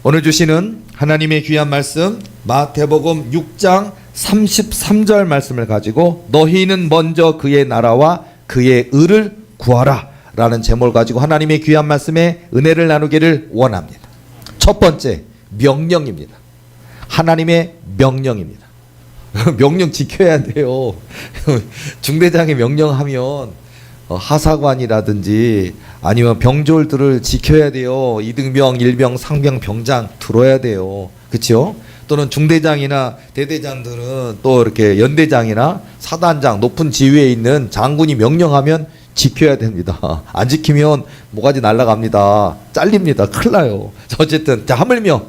오늘 주시는 하나님의 귀한 말씀 마태복음 6장 33절 말씀을 가지고 너희는 먼저 그의 나라와 그의 의를 구하라 라는 제목을 가지고 하나님의 귀한 말씀에 은혜를 나누기를 원합니다. 첫 번째, 명령입니다. 하나님의 명령입니다. 명령 지켜야 돼요. 중대장이 명령하면 하사관이라든지 아니면 병졸들을 지켜야 돼요. 이등병, 일병, 상병, 병장 들어야 돼요. 그렇죠? 또는 중대장이나 대대장들은 또 이렇게 연대장이나 사단장, 높은 지위에 있는 장군이 명령하면 지켜야 됩니다. 안 지키면 모가지 날아갑니다. 잘립니다. 큰일 나요. 어쨌든 자, 하물며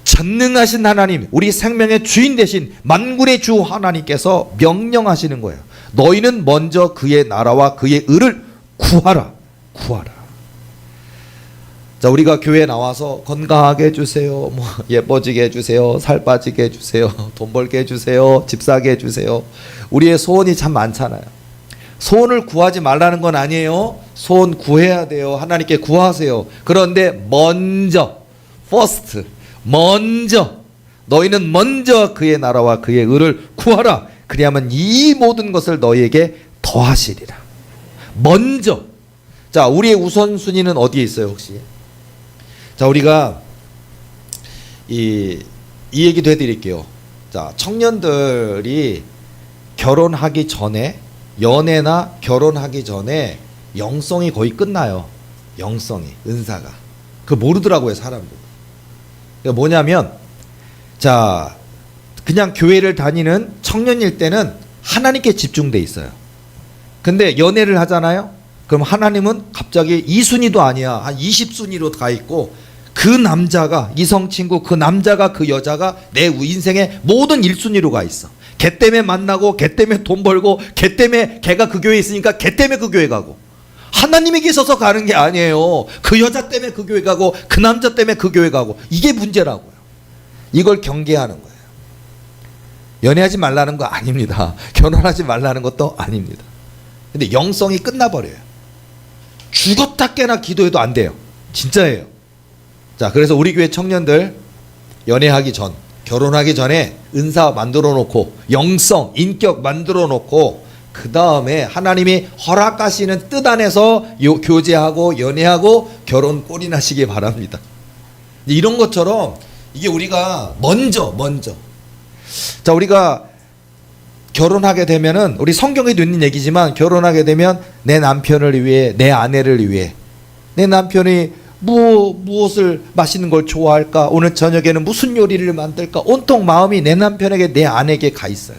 전능하신 하나님, 우리 생명의 주인 되신 만군의 주 하나님께서 명령하시는 거예요. 너희는 먼저 그의 나라와 그의 의를 구하라. 구하라. 자, 우리가 교회에 나와서 건강하게 해주세요. 뭐 예뻐지게 해주세요. 살 빠지게 해주세요. 돈 벌게 해주세요. 집 사게 해주세요. 우리의 소원이 참 많잖아요. 소원을 구하지 말라는 건 아니에요. 소원 구해야 돼요. 하나님께 구하세요. 그런데 먼저, first, 먼저 너희는 먼저 그의 나라와 그의 의를 구하라. 그리하면 이 모든 것을 너희에게 더하시리라. 먼저. 자, 우리의 우선순위는 어디에 있어요 혹시? 자, 우리가 이 얘기도 해드릴게요. 자, 청년들이 결혼하기 전에, 연애나 결혼하기 전에 영성이 거의 끝나요. 영성이, 은사가. 그거 모르더라고요 사람들. 그러니까 뭐냐면, 자, 그냥 교회를 다니는 청년일 때는 하나님께 집중돼 있어요. 근데 연애를 하잖아요. 그럼 하나님은 갑자기 2순위도 아니야. 한 20순위로 가 있고, 그 남자가, 이성 친구, 그 남자가, 그 여자가 내 인생의 모든 1순위로 가 있어. 걔 때문에 만나고, 걔 때문에 돈 벌고, 걔 때문에 걔가 그 교회에 있으니까 걔 때문에 그 교회 가고. 하나님이 계셔서 가는 게 아니에요. 그 여자 때문에 그 교회 가고, 그 남자 때문에 그 교회 가고. 이게 문제라고요. 이걸 경계하는 거예요. 연애하지 말라는 거 아닙니다. 결혼하지 말라는 것도 아닙니다. 근데 영성이 끝나버려요. 죽었다 깨나 기도해도 안 돼요. 진짜예요. 자, 그래서 우리 교회 청년들 연애하기 전, 결혼하기 전에 은사 만들어 놓고, 영성, 인격 만들어 놓고, 그 다음에 하나님이 허락하시는 뜻 안에서 교제하고 연애하고 결혼 꼴인하시기 바랍니다. 이런 것처럼 이게 우리가 먼저 자, 우리가 결혼하게 되면은, 우리 성경에도 있는 얘기지만, 결혼하게 되면 내 남편을 위해, 내 아내를 위해, 내 남편이 무엇을 맛있는 걸 좋아할까, 오늘 저녁에는 무슨 요리를 만들까, 온통 마음이 내 남편에게, 내 아내에게 가 있어요.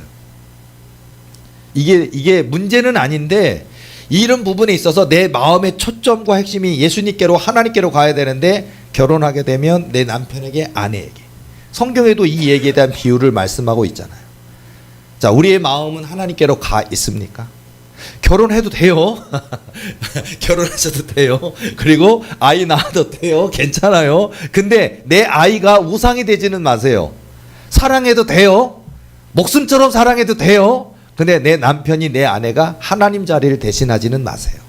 이게 문제는 아닌데, 이런 부분에 있어서 내 마음의 초점과 핵심이 예수님께로, 하나님께로 가야 되는데, 결혼하게 되면 내 남편에게, 아내에게. 성경에도 이 얘기에 대한 비유를 말씀하고 있잖아요. 자, 우리의 마음은 하나님께로 가 있습니까? 결혼해도 돼요. 결혼하셔도 돼요. 그리고 아이 낳아도 돼요. 괜찮아요. 근데 내 아이가 우상이 되지는 마세요. 사랑해도 돼요. 목숨처럼 사랑해도 돼요. 근데 내 남편이, 내 아내가 하나님 자리를 대신하지는 마세요.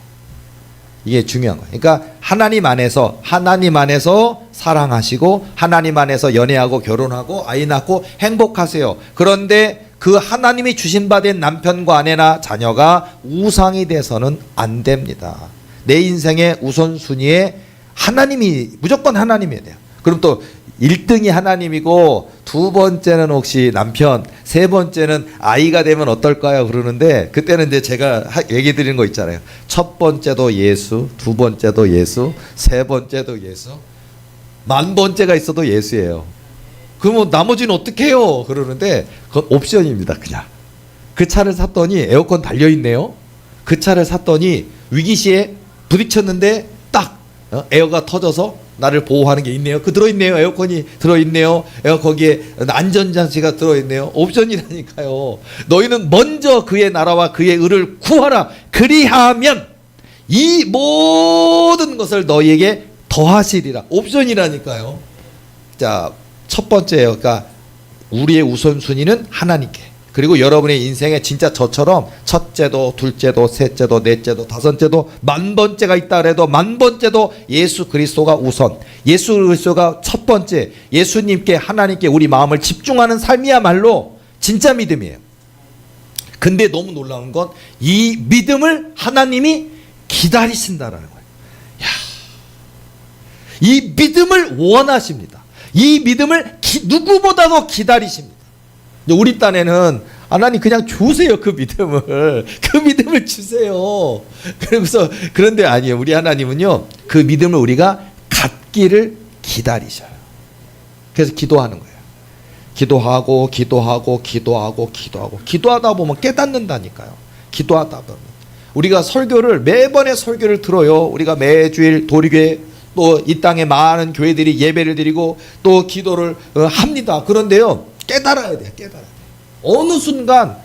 이게 중요한 거예요. 그러니까 하나님 안에서 사랑하시고, 하나님 안에서 연애하고 결혼하고 아이 낳고 행복하세요. 그런데 그 하나님이 주신 바 된 남편과 아내나 자녀가 우상이 돼서는 안 됩니다. 내 인생의 우선순위에 하나님이, 무조건 하나님이어야 돼요. 그럼 또 1등이 하나님이고 두 번째는 혹시 남편, 세 번째는 아이가 되면 어떨까요? 그러는데, 그때는 이제 제가 얘기 드리는 거 있잖아요. 첫 번째도 예수, 두 번째도 예수, 세 번째도 예수, 10,000번째가 있어도 예수예요. 그러면 나머지는 어떻게 해요? 그러는데 그건 옵션입니다. 그냥 그 차를 샀더니 에어컨 달려있네요. 그 차를 샀더니 위기시에 부딪혔는데 딱 에어가 터져서 나를 보호하는 게 있네요. 그 들어있네요. 에어컨이 들어있네요. 거기에 안전장치가 들어있네요. 옵션이라니까요. 너희는 먼저 그의 나라와 그의 의를 구하라. 그리하면 이 모든 것을 너희에게 더하시리라. 옵션이라니까요. 자, 첫 번째예요. 그러니까 우리의 우선순위는 하나님께. 그리고 여러분의 인생에 진짜 저처럼 첫째도 둘째도 셋째도 넷째도 다섯째도 만번째가 있다 그래도 만번째도 예수 그리스도가 우선, 예수 그리스도가 첫 번째, 예수님께 하나님께 우리 마음을 집중하는 삶이야말로 진짜 믿음이에요. 근데 너무 놀라운 건 이 믿음을 하나님이 기다리신다라는 거예요. 야, 이 믿음을 원하십니다. 이 믿음을 누구보다도 기다리십니다. 우리 딴에는 하나님 그냥 주세요. 그 믿음을 주세요. 그런데 아니에요. 우리 하나님은요, 그 믿음을 우리가 갖기를 기다리셔요. 그래서 기도하는 거예요. 기도하다 보면 깨닫는다니까요. 기도하다 보면 우리가 매번의 설교를 들어요. 우리가 매주일 도리교회 또 이 땅에 많은 교회들이 예배를 드리고 또 기도를 합니다. 그런데요, 깨달아야 돼요. 어느 순간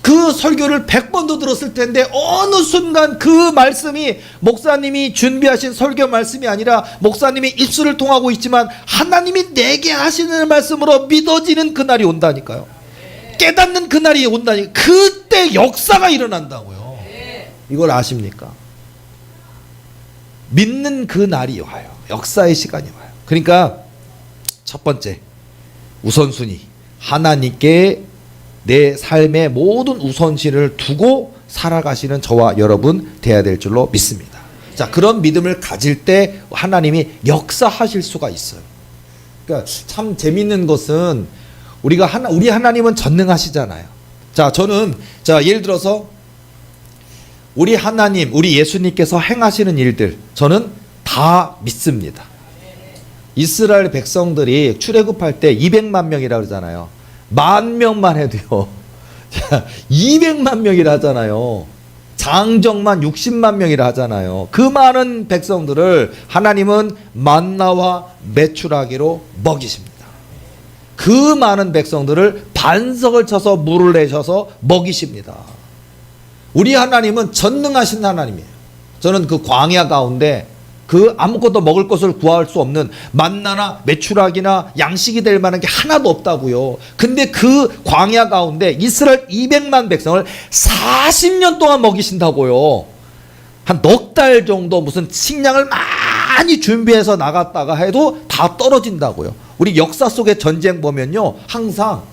그 설교를 100번도 들었을 텐데 어느 순간 그 말씀이 목사님이 준비하신 설교 말씀이 아니라 목사님이 입술을 통하고 있지만 하나님이 내게 하시는 말씀으로 믿어지는 그날이 온다니까요. 깨닫는 그날이 온다니까. 그때 역사가 일어난다고요. 이걸 아십니까? 믿는 그 날이 와요. 역사의 시간이 와요. 그러니까 첫 번째 우선순위, 하나님께 내 삶의 모든 우선순위를 두고 살아가시는 저와 여러분 돼야 될 줄로 믿습니다. 자, 그런 믿음을 가질 때 하나님이 역사하실 수가 있어요. 그러니까 참 재밌는 것은 우리 하나님은 전능하시잖아요. 자, 예를 들어서 우리 하나님, 우리 예수님께서 행하시는 일들 저는 다 믿습니다. 이스라엘 백성들이 출애굽할 때 200만 명이라 그러잖아요. 10,000명만 해도요. 200만 명이라 하잖아요. 장정만 60만 명이라 하잖아요. 그 많은 백성들을 하나님은 만나와 메추라기로 먹이십니다. 그 많은 백성들을 반석을 쳐서 물을 내셔서 먹이십니다. 우리 하나님은 전능하신 하나님이에요. 저는 그 광야 가운데 그 아무것도 먹을 것을 구할 수 없는 만나나 메추라기나 양식이 될 만한 게 하나도 없다고요. 근데 그 광야 가운데 이스라엘 200만 백성을 40년 동안 먹이신다고요. 한 넉 달 정도 무슨 식량을 많이 준비해서 나갔다가 해도 다 떨어진다고요. 우리 역사 속의 전쟁 보면요, 항상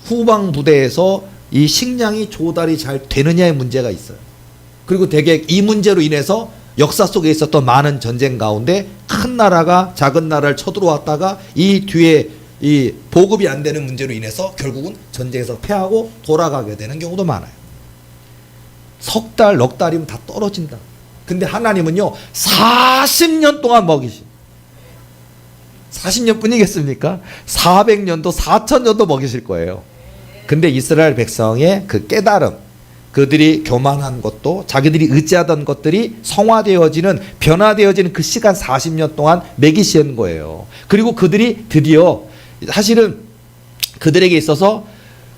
후방 부대에서 이 식량이 조달이 잘 되느냐의 문제가 있어요. 그리고 대개 이 문제로 인해서 역사 속에 있었던 많은 전쟁 가운데 큰 나라가 작은 나라를 쳐들어왔다가 이 뒤에 이 보급이 안 되는 문제로 인해서 결국은 전쟁에서 패하고 돌아가게 되는 경우도 많아요. 석 달, 넉 달이면 다 떨어진다. 근데 하나님은요 40년 동안 먹이신, 40년 뿐이겠습니까? 400년도 4,000년도 먹이실 거예요. 근데 이스라엘 백성의 그 깨달음, 그들이 교만한 것도 자기들이 의지하던 것들이 성화되어지는, 변화되어지는 그 시간 40년 동안 먹이신 거예요. 그리고 그들이 드디어 사실은 그들에게 있어서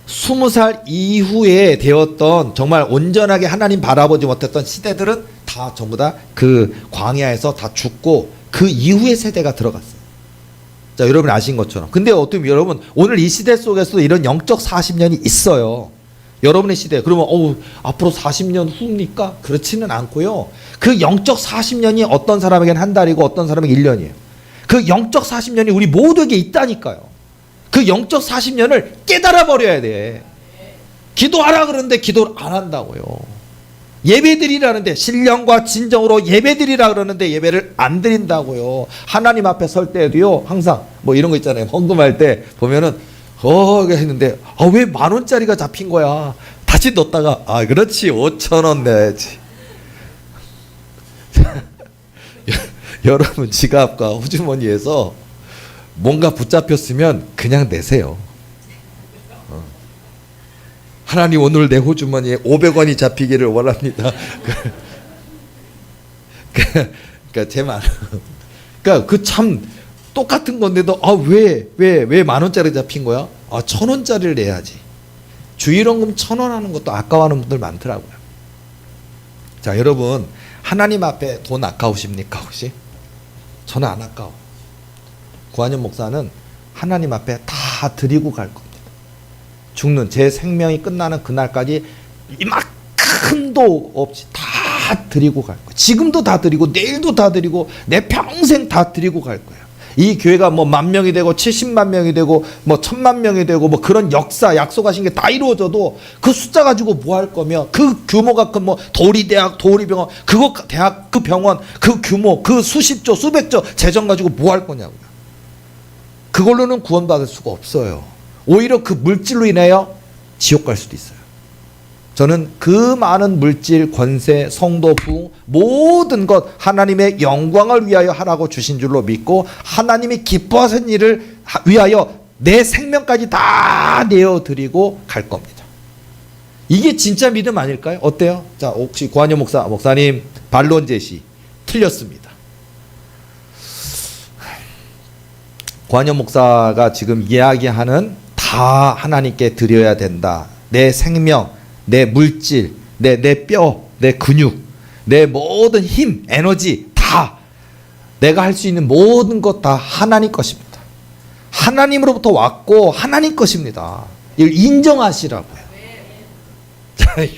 20살 이후에 되었던 정말 온전하게 하나님 바라보지 못했던 시대들은 다 전부 다 그 광야에서 다 죽고 그 이후의 세대가 들어갔어요. 자, 여러분 아신 것처럼. 근데 어떻게 여러분 오늘 이 시대 속에서도 이런 영적 40년이 있어요. 여러분의 시대. 그러면 앞으로 40년 후입니까? 그렇지는 않고요. 그 영적 40년이 어떤 사람에게는 한 달이고 어떤 사람에게 1년이에요. 그 영적 40년이 우리 모두에게 있다니까요. 그 영적 40년을 깨달아 버려야 돼. 기도하라 그러는데 기도를 안 한다고요. 예배드리라는데 신령과 진정으로 예배드리라 그러는데 예배를 안 드린다고요. 하나님 앞에 설 때도요, 항상 뭐 이런 거 있잖아요. 헌금할 때 보면은 했는데 왜 10,000원짜리가 잡힌 거야? 다시 넣었다가 그렇지 5,000원 내야지. 여러분 지갑과 호주머니에서 뭔가 붙잡혔으면 그냥 내세요. 하나님 오늘 내 호주머니에 500원이 잡히기를 원합니다. 그러니까 제 말, 그러니까 그 참 똑같은 건데도 왜 10,000원짜리 잡힌 거야? 1,000원짜리를 내야지. 주일원금 1,000원 하는 것도 아까워하는 분들 많더라고요. 자, 여러분 하나님 앞에 돈 아까우십니까 혹시? 저는 안 아까워. 구한현 목사는 하나님 앞에 다 드리고 갈 겁니다. 죽는 제 생명이 끝나는 그날까지 이만큼도 없이 다 드리고 갈 거예요. 지금도 다 드리고 내일도 다 드리고 내 평생 다 드리고 갈 거예요. 이 교회가 뭐 10,000명이 되고 70만 명이 되고 뭐 1,000만 명이 되고 뭐 그런 역사 약속하신 게 다 이루어져도 그 숫자 가지고 뭐 할 거며 그 규모가 큰 뭐 도리대학 도리병원 그거 대학 그 병원 그 규모 그 수십조 수백조 재정 가지고 뭐 할 거냐고요. 그걸로는 구원받을 수가 없어요. 오히려 그 물질로 인하여 지옥 갈 수도 있어요. 저는 그 많은 물질, 권세, 성도, 부흥 모든 것 하나님의 영광을 위하여 하라고 주신 줄로 믿고 하나님이 기뻐하신 일을 위하여 내 생명까지 다 내어드리고 갈 겁니다. 이게 진짜 믿음 아닐까요? 어때요? 자, 혹시 구한여 목사님 반론 제시 틀렸습니다. 구한여 목사가 지금 이야기하는 다 하나님께 드려야 된다. 내 생명, 내 물질, 내 뼈, 내 근육, 내 모든 힘, 에너지 다 내가 할 수 있는 모든 것 다 하나님 것입니다. 하나님으로부터 왔고 하나님 것입니다. 이걸 인정하시라고요.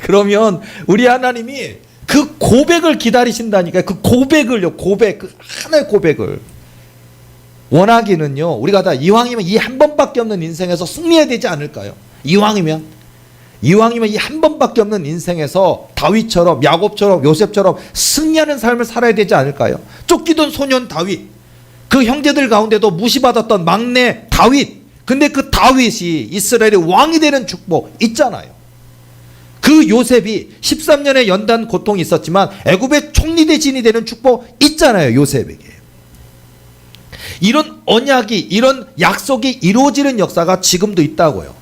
그러면 우리 하나님이 그 고백을 기다리신다니까요. 그 고백을요. 그 하나의 고백을. 원하기는요. 우리가 다 이왕이면 이 한 번밖에 없는 인생에서 승리해야 되지 않을까요? 이왕이면 이 한 번밖에 없는 인생에서 다윗처럼 야곱처럼 요셉처럼 승리하는 삶을 살아야 되지 않을까요? 쫓기던 소년 다윗, 그 형제들 가운데도 무시받았던 막내 다윗, 근데 그 다윗이 이스라엘의 왕이 되는 축복 있잖아요. 그 요셉이 13년의 연단 고통이 있었지만 애굽의 총리 대신이 되는 축복 있잖아요. 요셉에게. 이런 언약이 이런 약속이 이루어지는 역사가 지금도 있다고요.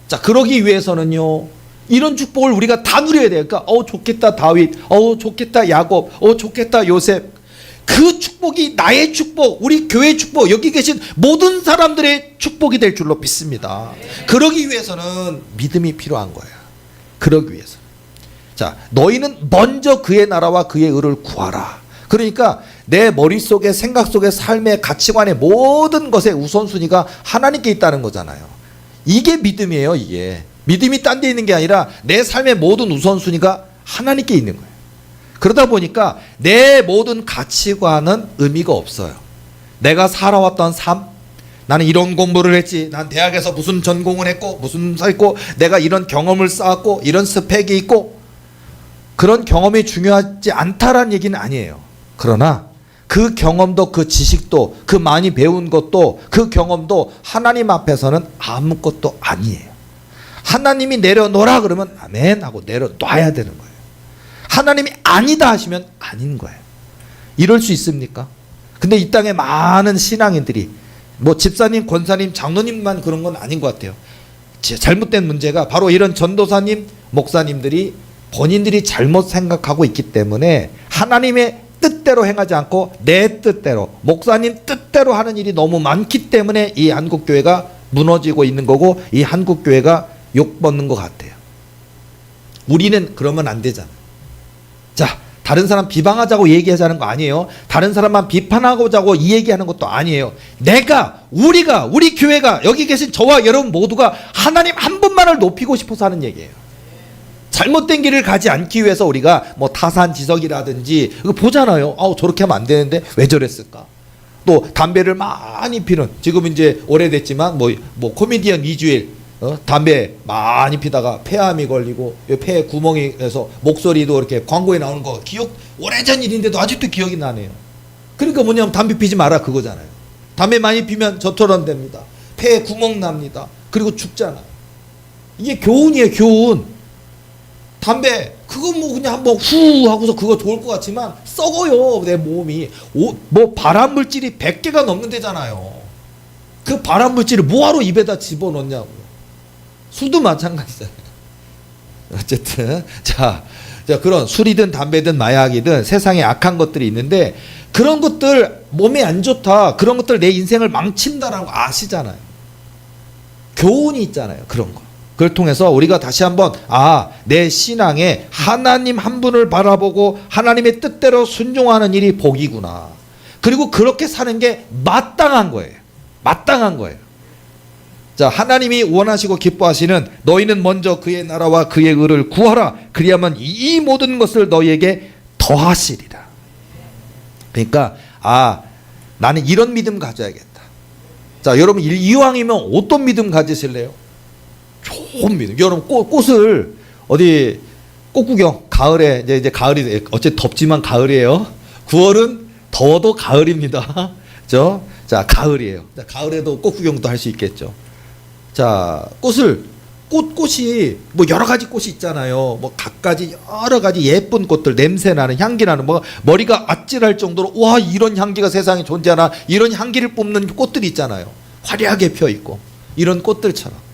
자, 그러기 위해서는요, 이런 축복을 우리가 다 누려야 돼요. 그러니까, 좋겠다, 다윗. 좋겠다, 야곱. 좋겠다, 요셉. 그 축복이 나의 축복, 우리 교회의 축복, 여기 계신 모든 사람들의 축복이 될 줄로 믿습니다. 그러기 위해서는 믿음이 필요한 거예요. 그러기 위해서. 자, 너희는 먼저 그의 나라와 그의 의를 구하라. 그러니까 내 머릿속에 생각 속에 삶의 가치관의 모든 것의 우선순위가 하나님께 있다는 거잖아요. 이게 믿음이에요. 이게 믿음이 딴 데 있는 게 아니라 내 삶의 모든 우선순위가 하나님께 있는 거예요. 그러다 보니까 내 모든 가치관은 의미가 없어요. 내가 살아왔던 삶, 나는 이런 공부를 했지, 난 대학에서 무슨 전공을 했고 무슨 했고 내가 이런 경험을 쌓았고 이런 스펙이 있고, 그런 경험이 중요하지 않다라는 얘기는 아니에요. 그러나 그 경험도 그 지식도 그 많이 배운 것도 그 경험도 하나님 앞에서는 아무것도 아니에요. 하나님이 내려놓으라 그러면 아멘 하고 내려놔야 되는 거예요. 하나님이 아니다 하시면 아닌 거예요. 이럴 수 있습니까? 근데 이 땅에 많은 신앙인들이 뭐 집사님, 권사님, 장로님만 그런 건 아닌 것 같아요. 잘못된 문제가 바로 이런 전도사님, 목사님들이 본인들이 잘못 생각하고 있기 때문에 하나님의 뜻대로 행하지 않고 내 뜻대로, 목사님 뜻대로 하는 일이 너무 많기 때문에 이 한국교회가 무너지고 있는 거고 이 한국교회가 욕먹는 것 같아요. 우리는 그러면 안 되잖아요. 자, 다른 사람 비방하자고 얘기하자는 거 아니에요. 다른 사람만 비판하고자고 이 얘기하는 것도 아니에요. 우리가, 우리 교회가, 여기 계신 저와 여러분 모두가 하나님 한 분만을 높이고 싶어서 하는 얘기예요. 잘못된 길을 가지 않기 위해서 우리가 뭐 타산지석이라든지 이거 보잖아요. 저렇게 하면 안 되는데 왜 저랬을까? 또 담배를 많이 피는, 지금 이제 오래됐지만 뭐 코미디언 이주일 담배 많이 피다가 폐암이 걸리고 폐에 구멍이 해서 목소리도 이렇게 광고에 나오는 거 오래전 일인데도 아직도 기억이 나네요. 그러니까 뭐냐면 담배 피지 마라 그거잖아요. 담배 많이 피면 저처럼 됩니다. 폐에 구멍 납니다. 그리고 죽잖아요. 이게 교훈이에요, 교훈. 담배 그거 뭐 그냥 한번 후 하고서 그거 좋을 것 같지만 썩어요, 내 몸이. 뭐 발암 물질이 100개가 넘는데잖아요. 그 발암 물질을 뭐하러 입에다 집어넣냐고요. 술도 마찬가지잖아요. 어쨌든 자, 그런 술이든 담배든 마약이든 세상에 악한 것들이 있는데 그런 것들 몸에 안 좋다, 그런 것들 내 인생을 망친다라는 거 아시잖아요. 교훈이 있잖아요, 그런 거. 그걸 통해서 우리가 다시 한번 내 신앙에 하나님 한 분을 바라보고 하나님의 뜻대로 순종하는 일이 복이구나. 그리고 그렇게 사는 게 마땅한 거예요. 마땅한 거예요. 자, 하나님이 원하시고 기뻐하시는 너희는 먼저 그의 나라와 그의 의를 구하라. 그리하면 이 모든 것을 너희에게 더하시리라. 그러니까 나는 이런 믿음 가져야겠다. 자, 여러분 이왕이면 어떤 믿음 가지실래요? 좋은 믿음. 여러분 꽃을 어디 꽃구경 가을에 이제 가을이 어째 덥지만 가을이에요. 9월은 더워도 가을입니다. 그죠? 자, 가을이에요. 자, 가을에도 꽃구경도 할 수 있겠죠. 자, 꽃이 뭐 여러 가지 꽃이 있잖아요. 뭐 갖가지 여러 가지 예쁜 꽃들, 냄새 나는, 향기 나는, 뭐 머리가 아찔할 정도로 와, 이런 향기가 세상에 존재하나, 이런 향기를 뿜는 꽃들이 있잖아요. 화려하게 펴 있고 이런 꽃들처럼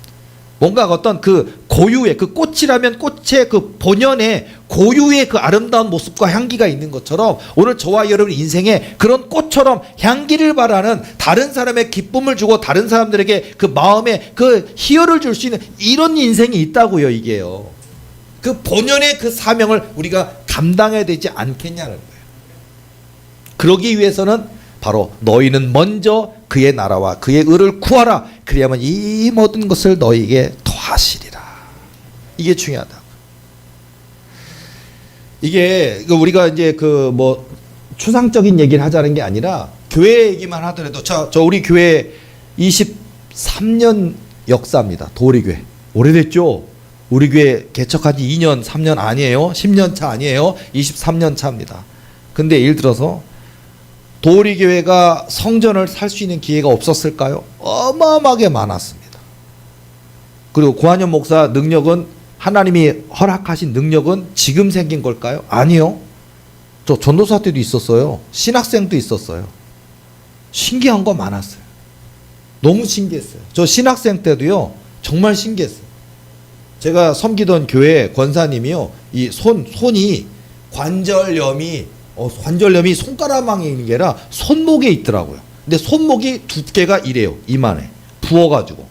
뭔가 어떤 그 고유의, 그 꽃이라면 꽃의 그 본연의 고유의 그 아름다운 모습과 향기가 있는 것처럼 오늘 저와 여러분 인생에 그런 꽃처럼 향기를 발하는, 다른 사람의 기쁨을 주고 다른 사람들에게 그 마음에 그 희열을 줄 수 있는 이런 인생이 있다고요. 이게요. 그 본연의 그 사명을 우리가 감당해야 되지 않겠냐는 거예요. 그러기 위해서는 바로 너희는 먼저 그의 나라와 그의 의를 구하라. 그리하면 이 모든 것을 너희에게 더하시리라. 이게 중요하다. 이게 우리가 이제 그 뭐 추상적인 얘기를 하자는 게 아니라 교회 얘기만 하더라도 저 우리 교회 23년 역사입니다. 도리교회. 오래됐죠? 우리 교회 개척한 지 2년, 3년 아니에요. 10년 차 아니에요. 23년 차입니다. 근데 예를 들어서 도리교회가 성전을 살 수 있는 기회가 없었을까요? 어마어마하게 많았습니다. 그리고 고한현 목사 능력은, 하나님이 허락하신 능력은 지금 생긴 걸까요? 아니요. 저 전도사 때도 있었어요. 신학생 도 있었어요. 신기한 거 많았어요. 너무 신기했어요. 저 신학생 때도요, 정말 신기했어요. 제가 섬기던 교회 권사님이요, 이 손이 관절염이 손가락망에 있는 게 아니라 손목에 있더라고요. 근데 손목이 두께가 이래요. 이만해. 부어가지고.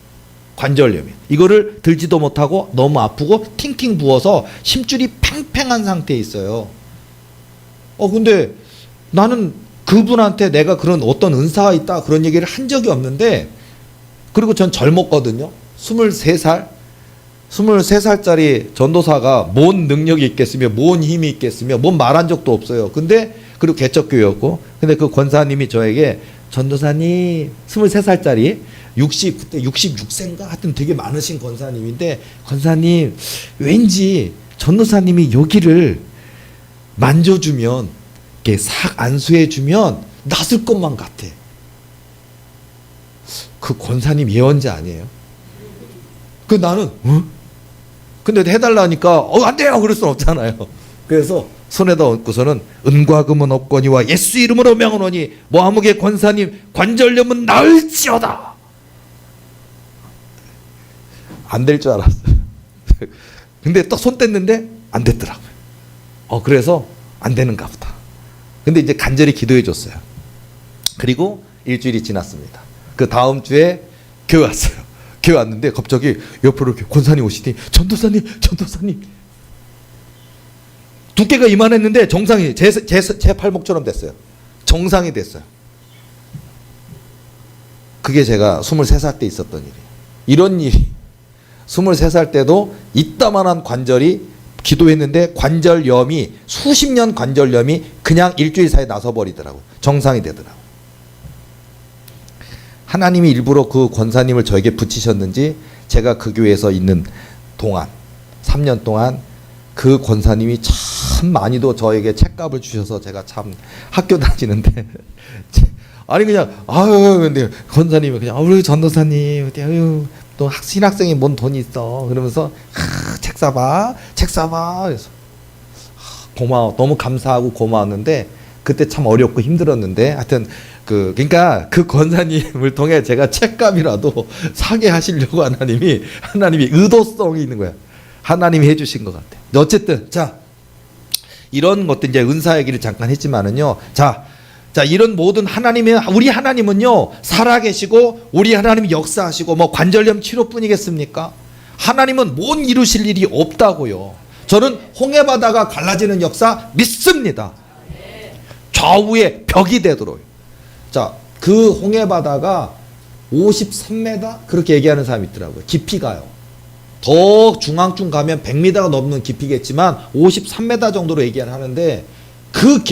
관절염이. 이거를 들지도 못하고 너무 아프고 팅팅 부어서 심줄이 팽팽한 상태에 있어요. 근데 나는 그분한테 내가 그런 어떤 은사가 있다 그런 얘기를 한 적이 없는데, 그리고 전 젊었거든요. 23살짜리 전도사가 뭔 능력이 있겠으며 뭔 힘이 있겠으며 뭔 말한 적도 없어요. 근데 그리고 개척교회였고, 근데 그 권사님이 저에게 전도사님, 23살짜리 그때 66세인가 하여튼 되게 많으신 권사님인데, 권사님 왠지 전도사님이 여기를 만져주면 이렇게 싹 안수해주면 낫을 것만 같아. 그 권사님 예언자 아니에요? 그 나는 근데 해달라니까 안 돼요 그럴 순 없잖아요. 그래서 손에다 얹고서는 은과 금은 없거니와 예수 이름으로 명하노니 모하무게 권사님 관절염은 나을지어다. 안 될 줄 알았어요. 근데 또 손 뗐는데 안 됐더라고요. 그래서 안 되는가 보다. 근데 이제 간절히 기도해 줬어요. 그리고 일주일이 지났습니다. 그 다음 주에 교회 왔어요. 교회 왔는데 갑자기 옆으로 이렇게 권사님 오시더니 전도사님 두께가 이만했는데 정상이 제 팔목처럼 됐어요. 정상이 됐어요. 그게 제가 23살 때 있었던 일이에요. 이런 일이 23살 때도 이따만한 관절이, 기도했는데 관절염이, 수십 년 관절염이 그냥 일주일 사이에 나서버리더라고요. 정상이 되더라고요. 하나님이 일부러 그 권사님을 저에게 붙이셨는지 제가 그 교회에서 있는 동안 3년 동안 그 권사님이 참 많이도 저에게 책값을 주셔서 제가 참 학교 다니는데 아니 그냥 근데 권사님이 그냥 우리 전도사님 또 신학생이 뭔 돈이 있어 그러면서 책 사봐 그래서 고마워, 너무 감사하고 고마웠는데 그때 참 어렵고 힘들었는데 하여튼 그러니까 그 권사님을 통해 제가 책값이라도 사게 하시려고 하나님이 의도성이 있는 거야. 하나님이 해주신 것 같아요. 어쨌든 자, 이런 것들 이제 은사 얘기를 잠깐 했지만은요. 자 이런 모든 우리 하나님은요 살아계시고 우리 하나님이 역사하시고 뭐 관절염 치료뿐이겠습니까? 하나님은 못 이루실 일이 없다고요. 저는 홍해 바다가 갈라지는 역사 믿습니다. 좌우에 벽이 되도록. 자, 그 홍해 바다가 53m? 그렇게 얘기하는 사람이 있더라고요. 깊이가요. 더 중앙쯤 가면 100m가 넘는 깊이겠지만 53m 정도로 얘기하는데 그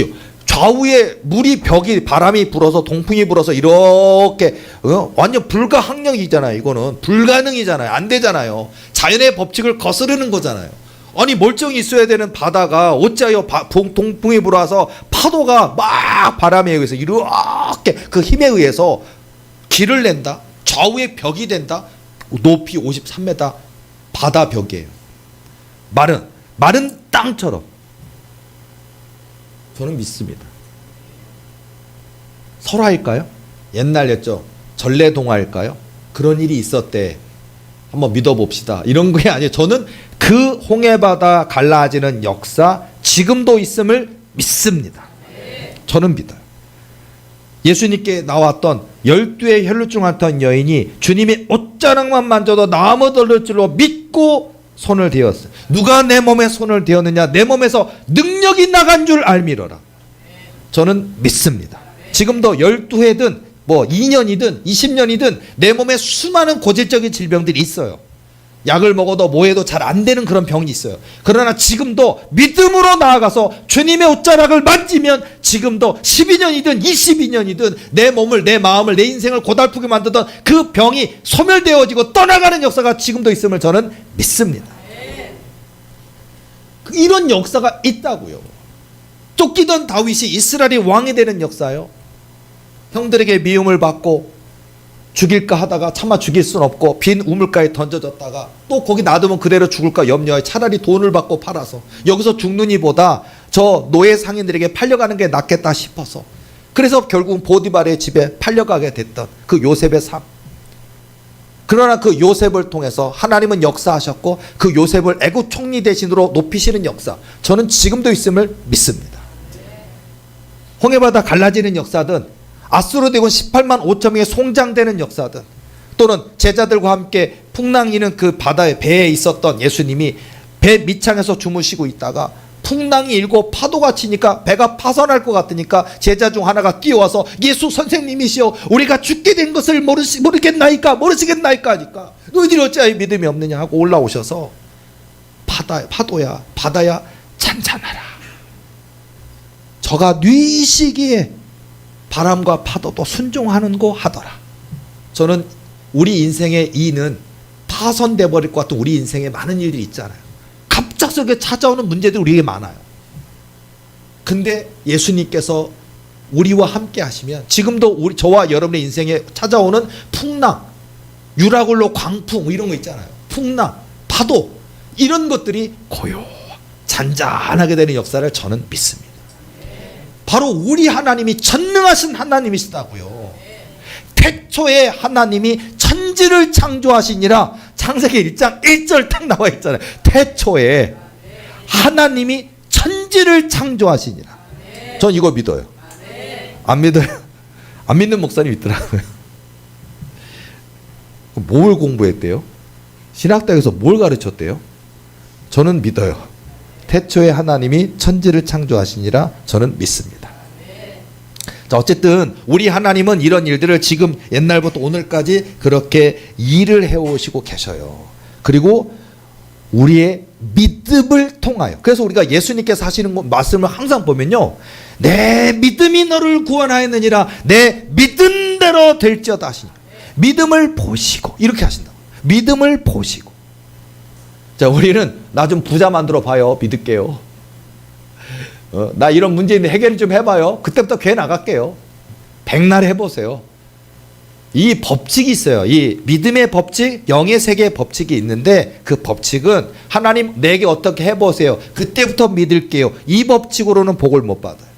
좌우에 물이 벽이 바람이 불어서 동풍이 불어서 이렇게 완전 불가항력이잖아요. 이거는 불가능이잖아요. 안 되잖아요. 자연의 법칙을 거스르는 거잖아요. 아니 멀쩡히 있어야 되는 바다가 어찌하여 동풍이 불어서 파도가 막 바람에 의해서 이렇게 그 힘에 의해서 길을 낸다. 좌우에 벽이 된다. 높이 53m 바다 벽이에요. 마른 땅처럼. 저는 믿습니다. 설화일까요? 옛날였죠. 전래동화일까요? 그런 일이 있었대. 한번 믿어봅시다. 이런 게 아니에요. 저는 그 홍해바다 갈라지는 역사 지금도 있음을 믿습니다. 저는 믿어요. 예수님께 나왔던 12의 혈루증 앓던 여인이 주님의 옷자락만 만져도 나무 들을 줄로 믿고 손을 대었어요. 누가 내 몸에 손을 대었느냐? 내 몸에서 능력이 나간 줄 알미러라. 저는 믿습니다. 지금도 12회든 뭐 2년이든 20년이든 내 몸에 수많은 고질적인 질병들이 있어요. 약을 먹어도 뭐해도 잘 안 되는 그런 병이 있어요. 그러나 지금도 믿음으로 나아가서 주님의 옷자락을 만지면 지금도 12년이든 22년이든 내 몸을, 내 마음을, 내 인생을 고달프게 만들던 그 병이 소멸되어지고 떠나가는 역사가 지금도 있음을 저는 믿습니다. 이런 역사가 있다고요. 쫓기던 다윗이 이스라엘의 왕이 되는 역사요. 형들에게 미움을 받고 죽일까 하다가 차마 죽일 순 없고 빈 우물가에 던져졌다가 또 거기 놔두면 그대로 죽을까 염려해 차라리 돈을 받고 팔아서 여기서 죽는 이보다 저 노예 상인들에게 팔려가는 게 낫겠다 싶어서 그래서 결국은 보디발의 집에 팔려가게 됐던 그 요셉의 삶. 그러나 그 요셉을 통해서 하나님은 역사하셨고 그 요셉을 애국 총리 대신으로 높이시는 역사 저는 지금도 있음을 믿습니다. 홍해바다 갈라지는 역사든 아수르 대군 18만 5천 명의 송장되는 역사든 또는 제자들과 함께 풍랑이는 그 바다에 배에 있었던 예수님이 배 밑창에서 주무시고 있다가 풍랑이 일고 파도가 치니까 배가 파선할 것 같으니까 제자 중 하나가 뛰어와서 예수 선생님이시여 우리가 죽게 된 것을 모르시겠나이까 하니까 너희들이 어찌하여 믿음이 없느냐 하고 올라오셔서 파도야 바다야 잔잔하라. 저가 뉘시기에 바람과 파도도 순종하는고 하더라. 저는 우리 인생의 이는 파손돼 버릴 것 같은 우리 인생에 많은 일들이 있잖아요. 갑작스럽게 찾아오는 문제들이 우리에게 많아요. 근데 예수님께서 우리와 함께 하시면 지금도 저와 여러분의 인생에 찾아오는 풍랑, 유라굴로 광풍 이런 거 있잖아요. 풍랑, 파도 이런 것들이 잔잔하게 되는 역사를 저는 믿습니다. 바로 우리 하나님이 전능하신 하나님이시다고요. 태초에 하나님이 천지를 창조하시니라. 창세기 1장 1절 딱 나와 있잖아요. 태초에 하나님이 천지를 창조하시니라. 전 이거 믿어요. 안 믿어요? 안 믿는 목사님 있더라고요. 뭘 공부했대요? 신학대학에서 뭘 가르쳤대요? 저는 믿어요. 태초에 하나님이 천지를 창조하시니라. 저는 믿습니다. 자, 어쨌든 우리 하나님은 이런 일들을 지금 옛날부터 오늘까지 그렇게 일을 해오시고 계셔요. 그리고 우리의 믿음을 통하여. 그래서 우리가 예수님께서 하시는 말씀을 항상 보면요, 내 믿음이 너를 구원하였느니라. 내 믿은 대로 될지어다 하시니 믿음을 보시고 이렇게 하신다고. 믿음을 보시고. 자, 우리는 나 좀 부자 만들어 봐요. 믿을게요. 나 이런 문제 있는데 해결 좀 해봐요. 그때부터 교회 나갈게요. 백날 해보세요. 이 법칙이 있어요. 이 믿음의 법칙, 영의 세계의 법칙이 있는데 그 법칙은 하나님 내게 어떻게 해보세요. 그때부터 믿을게요. 이 법칙으로는 복을 못 받아요.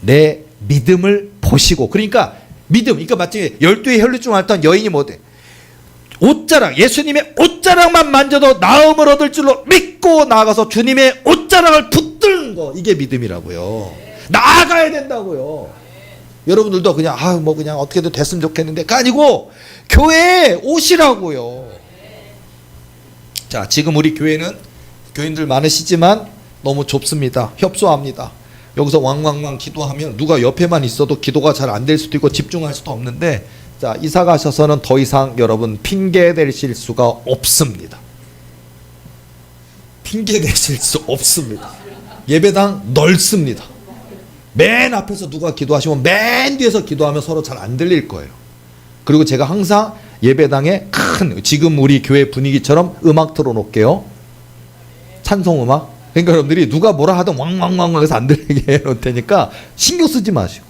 내 믿음을 보시고. 그러니까 믿음. 그러니까 마치 12의 혈루증 앓던 여인이 뭐돼? 옷자락, 예수님의 옷자락만 만져도 나음을 얻을 줄로 믿고 나아가서 주님의 옷자락을 붙드는 거, 이게 믿음이라고요. 나아가야 된다고요. 여러분들도 그냥 그냥 어떻게든 됐으면 좋겠는데 그거 아니고 교회에 오시라고요. 자, 지금 우리 교회는 교인들 많으시지만 너무 좁습니다. 협소합니다. 여기서 왕왕왕 기도하면 누가 옆에만 있어도 기도가 잘 안 될 수도 있고 집중할 수도 없는데 자, 이사 가셔서는 더 이상 여러분 핑계 대실 수가 없습니다. 핑계 대실 수 없습니다. 예배당 넓습니다. 맨 앞에서 누가 기도하시면 맨 뒤에서 기도하면 서로 잘 안 들릴 거예요. 그리고 제가 항상 예배당에 큰, 지금 우리 교회 분위기처럼 음악 틀어놓을게요. 찬송 음악. 그러니까 여러분들이 누가 뭐라 하든 왕왕왕 해서 안 들리게 해놓을 테니까 신경 쓰지 마시고.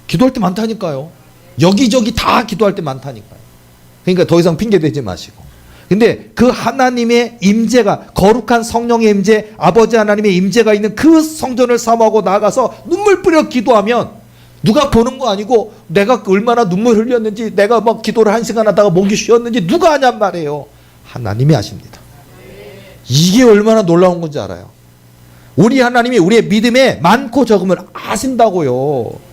기도할 때 많다니까요. 여기저기 다 기도할 때 많다니까요. 그러니까 더 이상 핑계 대지 마시고. 근데 그 하나님의 임재가, 거룩한 성령의 임재, 아버지 하나님의 임재가 있는 그 성전을 사모하고 나가서 눈물 뿌려 기도하면 누가 보는 거 아니고 내가 얼마나 눈물 흘렸는지, 내가 막 기도를 1시간 하다가 목이 쉬었는지 누가 아냔 말이에요. 하나님이 아십니다. 이게 얼마나 놀라운 건지 알아요. 우리 하나님이 우리의 믿음에 많고 적음을 아신다고요.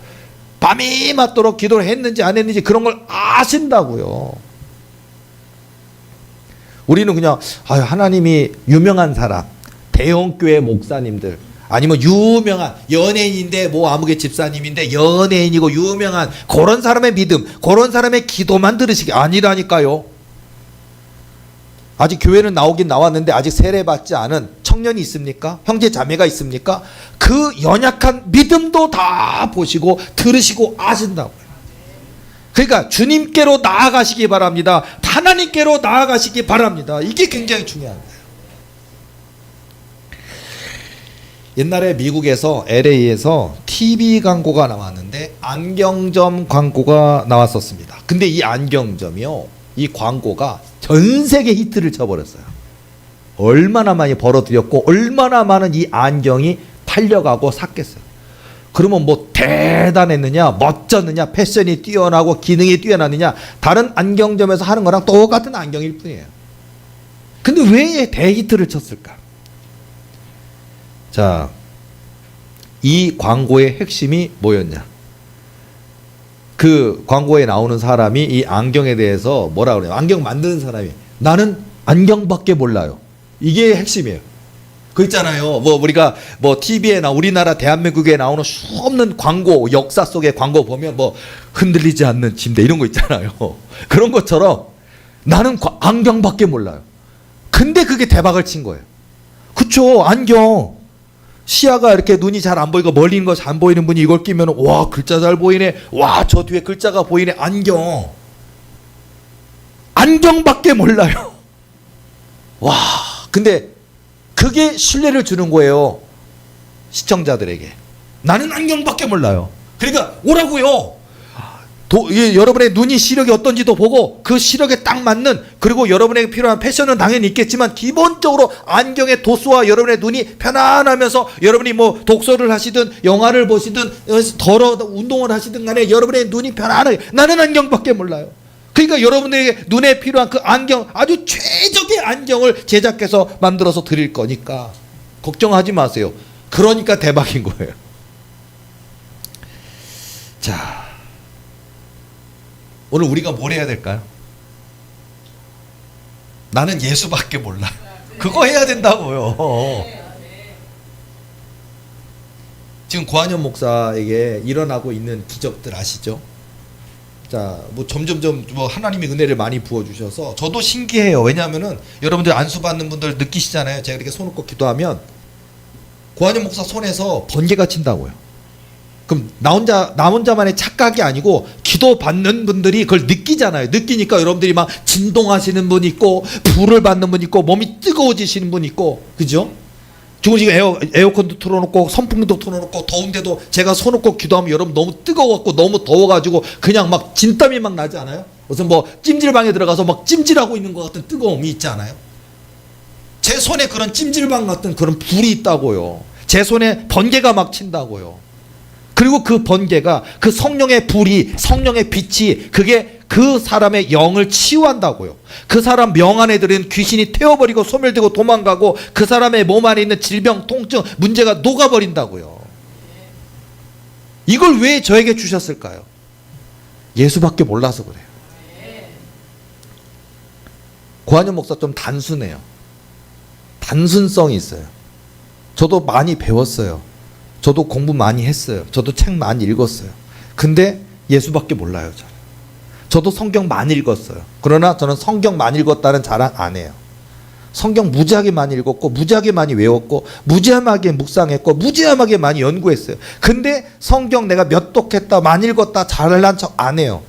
밤이 맞도록 기도를 했는지 안 했는지 그런 걸 아신다고요. 우리는 그냥 하나님이 유명한 사람, 대형교회 목사님들, 아니면 유명한 연예인인데 뭐 아무개 집사님인데 연예인이고 유명한 그런 사람의 믿음, 그런 사람의 기도만 들으시기 아니라니까요. 아직 교회는 나오긴 나왔는데 아직 세례받지 않은 청년이 있습니까? 형제 자매가 있습니까? 그 연약한 믿음도 다 보시고 들으시고 아신다고요. 그러니까 주님께로 나아가시기 바랍니다. 하나님께로 나아가시기 바랍니다. 이게 굉장히 중요한 거예요. 옛날에 미국에서 LA에서 TV 광고가 나왔는데 안경점 광고가 나왔었습니다. 근데 이 안경점이요, 이 광고가 전 세계 히트를 쳐버렸어요. 얼마나 많이 벌어들였고 얼마나 많은 이 안경이 팔려가고 샀겠어요. 그러면 뭐 대단했느냐, 멋졌느냐, 패션이 뛰어나고 기능이 뛰어나느냐, 다른 안경점에서 하는 거랑 똑같은 안경일 뿐이에요. 근데 왜 대히트를 쳤을까? 자, 이 광고의 핵심이 뭐였냐? 그 광고에 나오는 사람이 이 안경에 대해서 뭐라 그래요? 안경 만드는 사람이 나는 안경밖에 몰라요. 이게 핵심이에요. 그 있잖아요. 뭐 우리가 뭐 TV에나 우리나라 대한민국에 나오는 수없는 광고, 역사 속의 광고 보면 뭐 흔들리지 않는 침대 이런 거 있잖아요. 그런 것처럼 나는 안경밖에 몰라요. 근데 그게 대박을 친 거예요. 그쵸? 안경. 시야가 이렇게 눈이 잘 안 보이고 멀리 있는 거 잘 안 보이는 분이 이걸 끼면 와, 글자 잘 보이네. 와, 저 뒤에 글자가 보이네. 안경. 안경밖에 몰라요. 와, 근데 그게 신뢰를 주는 거예요. 시청자들에게. 나는 안경밖에 몰라요. 그러니까 오라고요. 여러분의 눈이 시력이 어떤지도 보고 그 시력에 딱 맞는, 그리고 여러분에게 필요한 패션은 당연히 있겠지만 기본적으로 안경의 도수와 여러분의 눈이 편안하면서 여러분이 뭐 독서를 하시든 영화를 보시든 운동을 하시든 간에 여러분의 눈이 편안하게, 나는 안경밖에 몰라요. 그러니까 여러분에게 눈에 필요한 그 안경, 아주 최적의 안경을 제작해서 만들어서 드릴 거니까 걱정하지 마세요. 그러니까 대박인 거예요. 자, 오늘 우리가 뭘 해야 될까요? 나는 예수밖에 몰라. 그거 해야 된다고요. 지금 고한현 목사에게 일어나고 있는 기적들 아시죠? 자, 뭐 점점점 뭐 하나님의 은혜를 많이 부어주셔서 저도 신기해요. 왜냐하면은 여러분들 안수 받는 분들 느끼시잖아요. 제가 이렇게 손을 꼭 기도하면 고한현 목사 손에서 번개가 친다고요. 그럼 나 혼자만의 착각이 아니고 기도 받는 분들이 그걸 느끼잖아요. 느끼니까 여러분들이 막 진동하시는 분 있고, 불을 받는 분 있고, 몸이 뜨거워지시는 분 있고, 그죠? 지금 에어컨도 틀어놓고 선풍기도 틀어놓고 더운데도 제가 손 놓고 기도하면 여러분 너무 뜨거워갖고 너무 더워가지고 그냥 막 진땀이 막 나지 않아요? 무슨 뭐 찜질방에 들어가서 막 찜질하고 있는 것 같은 뜨거움이 있지 않아요? 제 손에 그런 찜질방 같은 그런 불이 있다고요. 제 손에 번개가 막 친다고요. 그리고 그 번개가, 그 성령의 불이, 성령의 빛이, 그게 그 사람의 영을 치유한다고요. 그 사람 명 안에 들은 귀신이 태워버리고 소멸되고 도망가고 그 사람의 몸 안에 있는 질병, 통증, 문제가 녹아버린다고요. 이걸 왜 저에게 주셨을까요? 예수밖에 몰라서 그래요. 고한현 목사 좀 단순해요. 단순성이 있어요. 저도 많이 배웠어요. 저도 공부 많이 했어요. 저도 책 많이 읽었어요. 근데 예수밖에 몰라요. 저도 성경 많이 읽었어요. 그러나 저는 성경 많이 읽었다는 자랑 안 해요. 성경 무지하게 많이 읽었고 무지하게 많이 외웠고 무지하게 묵상했고 무지하게 많이 연구했어요. 근데 성경 내가 몇 독했다 많이 읽었다 잘난 척 안 해요.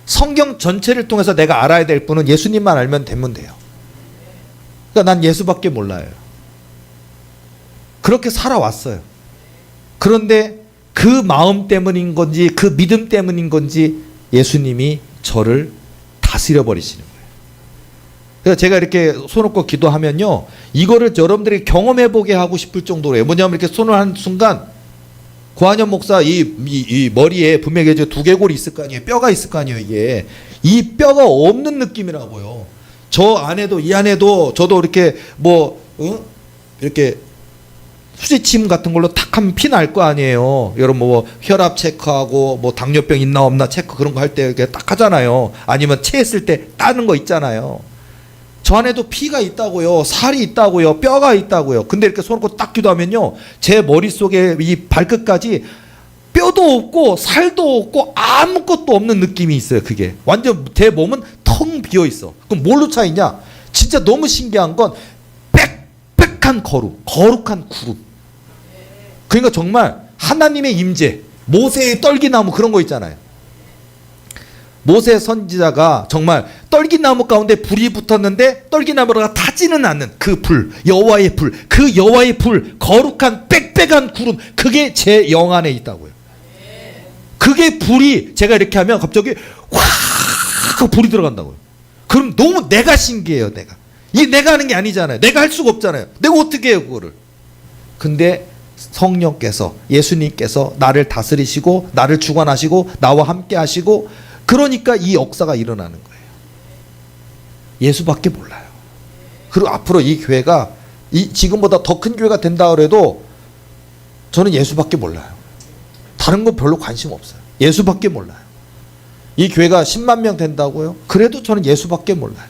성경 전체를 통해서 내가 알아야 될 분은 예수님만 알면 되면 돼요. 그러니까 난 예수밖에 몰라요. 그렇게 살아왔어요. 그런데 그 마음 때문인 건지 그 믿음 때문인 건지 예수님이 저를 다스려 버리시는 거예요. 그래서 제가 이렇게 손 놓고 기도하면요, 이거를 여러분들이 경험해 보게 하고 싶을 정도로요. 뭐냐면 이렇게 손을 한 순간 고한현 목사 이 머리에 분명히 이제 두개골이 있을 거 아니에요. 뼈가 있을 거 아니에요. 이게 이 뼈가 없는 느낌이라고요. 저 안에도 이 안에도 저도 이렇게 이렇게 수지침 같은 걸로 탁 하면 피 날 거 아니에요. 여러분 뭐 혈압 체크하고 뭐 당뇨병 있나 없나 체크 그런 거 할 때 이렇게 딱 하잖아요. 아니면 체했을 때 따는 거 있잖아요. 저 안에도 피가 있다고요. 살이 있다고요. 뼈가 있다고요. 근데 이렇게 손 놓고 딱 기도하면요, 제 머릿속에 이 발끝까지 뼈도 없고 살도 없고 아무것도 없는 느낌이 있어요. 그게 완전 제 몸은 텅 비어 있어. 그럼 뭘로 차이냐? 진짜 너무 신기한 건 빽빽한 거룩한 구름. 그러니까 정말 하나님의 임재, 모세의 떨기나무 그런 거 있잖아요. 모세 선지자가 정말 떨기나무 가운데 불이 붙었는데 떨기나무가 타지는 않는 그 불, 여호와의 불, 그 여호와의 불, 거룩한 빽빽한 구름, 그게 제 영 안에 있다고요. 그게 불이 제가 이렇게 하면 갑자기 확 불이 들어간다고요. 그럼 너무 내가 신기해요. 이게 내가 하는 게 아니잖아요. 내가 할 수가 없잖아요. 내가 어떻게 해요 그거를. 근데 성령께서, 예수님께서 나를 다스리시고 나를 주관하시고 나와 함께 하시고, 그러니까 이 역사가 일어나는 거예요. 예수밖에 몰라요. 그리고 앞으로 이 교회가 지금보다 더 큰 교회가 된다 그래도 저는 예수밖에 몰라요. 다른 건 별로 관심 없어요. 예수밖에 몰라요. 이 교회가 10만 명 된다고요? 그래도 저는 예수밖에 몰라요.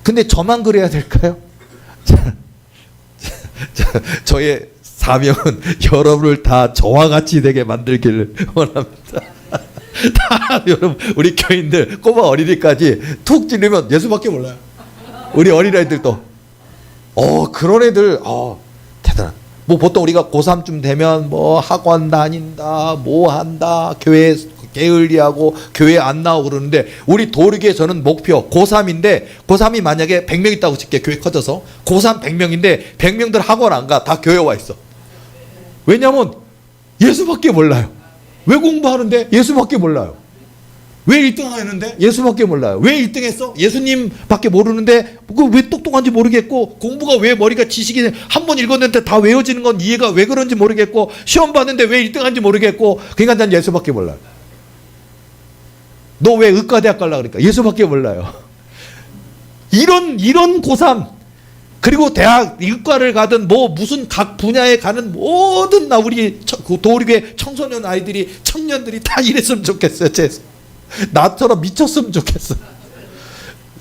근데 저만 그래야 될까요? 저의 사명은 여러분을 다 저와 같이 되게 만들기를 원합니다. 다 여러분, 우리 교인들 꼬마 어린이까지 툭 찌르면 예수밖에 몰라요. 우리 어린아이들도 그런 애들 대단한. 뭐 보통 우리가 고3쯤 되면 뭐 학원 다닌다 뭐 한다 교회 게을리하고 교회 안 나오고 그러는데, 우리 도르교회 저는 목표 고3인데, 고3이 만약에 100명 있다고 칠게, 교회 커져서 고3 100명인데 100명들 학원 안 가, 다 교회 와 있어. 왜냐면 예수밖에 몰라요. 왜 공부하는데? 예수밖에 몰라요. 왜 1등 하는데? 예수밖에 몰라요. 왜 1등 했어? 예수님밖에 모르는데 왜 똑똑한지 모르겠고, 공부가 왜 머리가 지식이 한 번 읽었는데 다 외워지는 건 이해가 왜 그런지 모르겠고, 시험 봤는데 왜 1등 한지 모르겠고, 그러니까 난 예수밖에 몰라요. 너 왜 의과대학 가려고 그러니까 예수밖에 몰라요. 이런 고3, 그리고 대학 의과를 가든 뭐 무슨 각 분야에 가는 모든 우리 도리교회 청소년 아이들이, 청년들이 다 이랬으면 좋겠어요. 나처럼 미쳤으면 좋겠어요.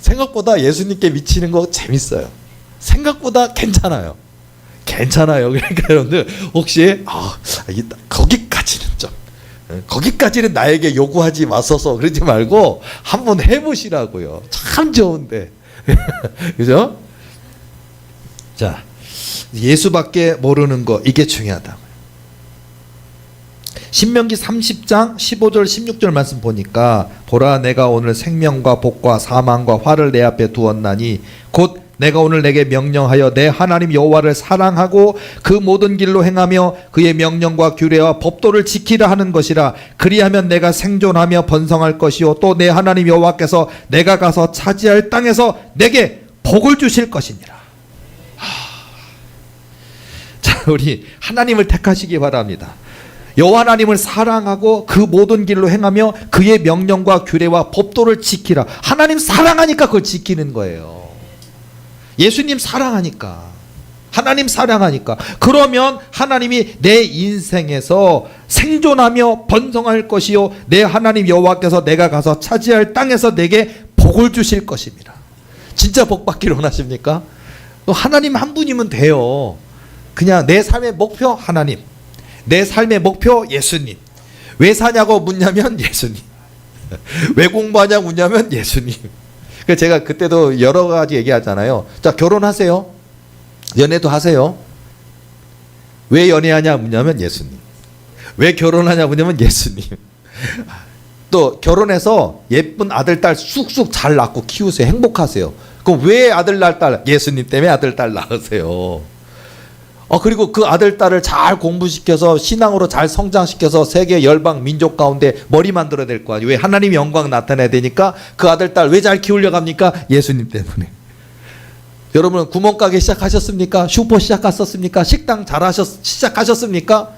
생각보다 예수님께 미치는 거 재밌어요. 생각보다 괜찮아요. 그러니까 여러분들 혹시 거기까지는 좀, 거기까지는 나에게 요구하지 마소서 그러지 말고 한번 해보시라고요. 참 좋은데. 그죠? 자, 예수밖에 모르는 거, 이게 중요하다고요. 신명기 30장 15절 16절 말씀 보니까, 보라 내가 오늘 생명과 복과 사망과 화를 내 앞에 두었나니 곧 내가 오늘 내게 명령하여 내 하나님 여호와를 사랑하고 그 모든 길로 행하며 그의 명령과 규례와 법도를 지키라 하는 것이라. 그리하면 내가 생존하며 번성할 것이요 또 내 하나님 여호와께서 내가 가서 차지할 땅에서 내게 복을 주실 것이니라. 자, 우리 하나님을 택하시기 바랍니다. 여호와 하나님을 사랑하고 그 모든 길로 행하며 그의 명령과 규례와 법도를 지키라. 하나님 사랑하니까 그걸 지키는 거예요. 예수님 사랑하니까, 하나님 사랑하니까. 그러면 하나님이 내 인생에서 생존하며 번성할 것이요 내 하나님 여호와께서 내가 가서 차지할 땅에서 내게 복을 주실 것입니다. 진짜 복 받기를 원하십니까? 하나님 한 분이면 돼요. 그냥 내 삶의 목표 하나님, 내 삶의 목표 예수님. 왜 사냐고 묻냐면 예수님. 왜 공부하냐 묻냐면 예수님. 그래서 제가 그때도 여러 가지 얘기하잖아요. 자, 결혼하세요. 연애도 하세요. 왜 연애하냐 묻냐면 예수님. 왜 결혼하냐 묻냐면 예수님. 또 결혼해서 예쁜 아들 딸 쑥쑥 잘 낳고 키우세요. 행복하세요. 그럼 왜 아들 딸 예수님 때문에 아들 딸 낳으세요. 그리고 그 아들 딸을 잘 공부시켜서 신앙으로 잘 성장시켜서 세계 열방 민족 가운데 머리 만들어야 될 거 아니에요. 왜 하나님의 영광 나타내야 되니까 그 아들 딸 왜 잘 키우려고 합니까? 예수님 때문에. 여러분 구멍가게 시작하셨습니까? 슈퍼 시작하셨습니까? 식당 시작하셨습니까?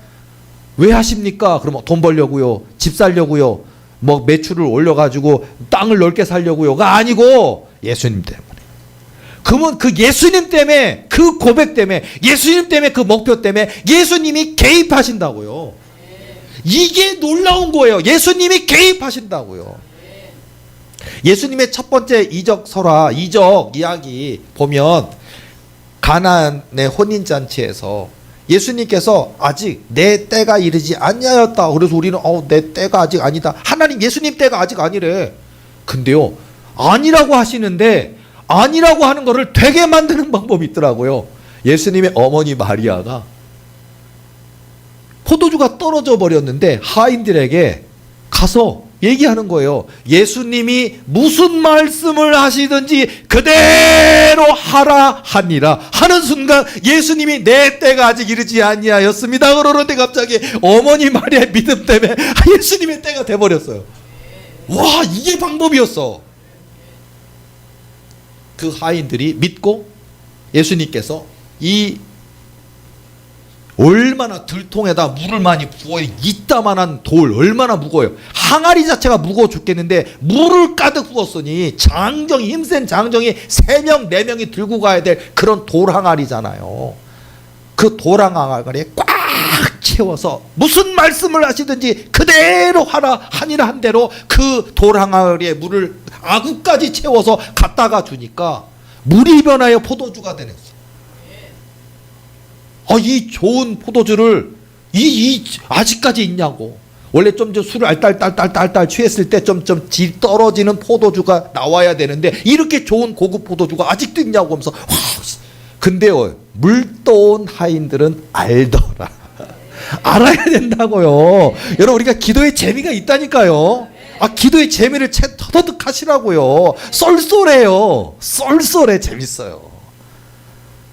왜 하십니까? 그러면 돈 벌려고요. 집 살려고요. 뭐 매출을 올려가지고 땅을 넓게 살려고요가 아니고 예수님 때문에. 그러면 그 예수님 때문에, 그 고백 때문에, 예수님 때문에, 그 목표 때문에 예수님이 개입하신다고요. 이게 놀라운 거예요. 예수님이 개입하신다고요. 예수님의 첫 번째 이적 설화, 이적 이야기 보면 가나안의 혼인잔치에서 예수님께서 아직 내 때가 이르지 아니하였다. 그래서 우리는 내 때가 아직 아니다. 하나님 예수님 때가 아직 아니래. 근데요, 아니라고 하시는데 아니라고 하는 거를 되게 만드는 방법이 있더라고요. 예수님의 어머니 마리아가 포도주가 떨어져 버렸는데 하인들에게 가서 얘기하는 거예요. 예수님이 무슨 말씀을 하시든지 그대로 하라 하니라 하는 순간 예수님이 내 때가 아직 이르지 아니하였습니다. 그러는데 갑자기 어머니 마리아의 믿음 때문에 예수님의 때가 돼버렸어요. 와, 이게 방법이었어. 그 하인들이 믿고 예수님께서 이 얼마나 들통에다 물을 많이 부어 이따만한 돌 얼마나 무거워요. 항아리 자체가 무거워 죽겠는데 물을 가득 부었으니 장정이 힘센 장정이 3명 4명이 들고 가야 될 그런 돌 항아리잖아요. 그 돌 항아리에 꽉 채워서 무슨 말씀을 하시든지 그대로 하라 하니라 한 대로 그 돌 항아리에 물을 아구까지 채워서 갖다가 주니까 물이 변하여 포도주가 되는. 이 좋은 포도주를 아직까지 있냐고. 원래 좀 술을 알딸딸딸딸 취했을 때 좀 질 떨어지는 포도주가 나와야 되는데 이렇게 좋은 고급 포도주가 아직도 있냐고 하면서 근데요, 물떠온 하인들은 알더라. 알아야 된다고요. 여러분, 우리가 기도에 재미가 있다니까요. 기도의 재미를 터득 하시라고요. 쏠쏠해요. 쏠쏠해. 재밌어요.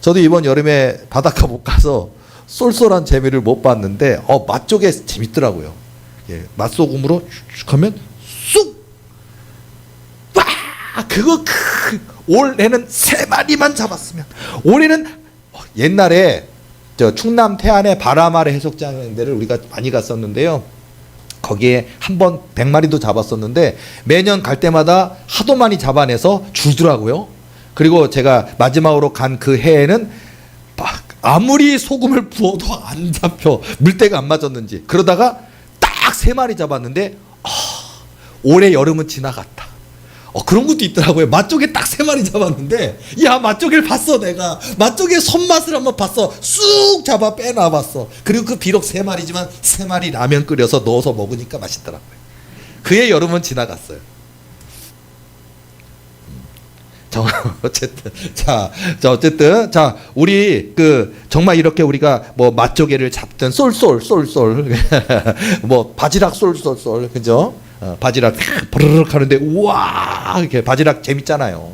저도 이번 여름에 바닷가 못 가서 쏠쏠한 재미를 못 봤는데 맛 쪽에 재밌더라고요. 맛소금으로 슉 하면 쑥! 와! 그거 올해는 3마리만 잡았으면. 올해는 옛날에 저 충남 태안의 바람 아래 해수욕장 데를 우리가 많이 갔었는데요. 거기에 한 번 100마리도 잡았었는데 매년 갈 때마다 하도 많이 잡아내서 줄더라고요. 그리고 제가 마지막으로 간 그 해에는 아무리 소금을 부어도 안 잡혀. 물때가 안 맞았는지. 그러다가 딱 3마리 잡았는데 올해 여름은 지나갔다. 그런 것도 있더라고요. 맛조개 딱 3마리 잡았는데 맛조개를 봤어. 내가 맛조개 손맛을 한번 봤어. 쑥 잡아 빼놔봤어. 그리고 그 비록 3마리지만 3마리 라면 끓여서 넣어서 먹으니까 맛있더라고요. 그의 여름은 지나갔어요. 어쨌든 우리 정말 이렇게 우리가 뭐 맛조개를 잡든 쏠쏠 뭐 바지락 쏠쏠 그죠? 바지락 버르륵 하는데 우와 이렇게 바지락 재밌잖아요.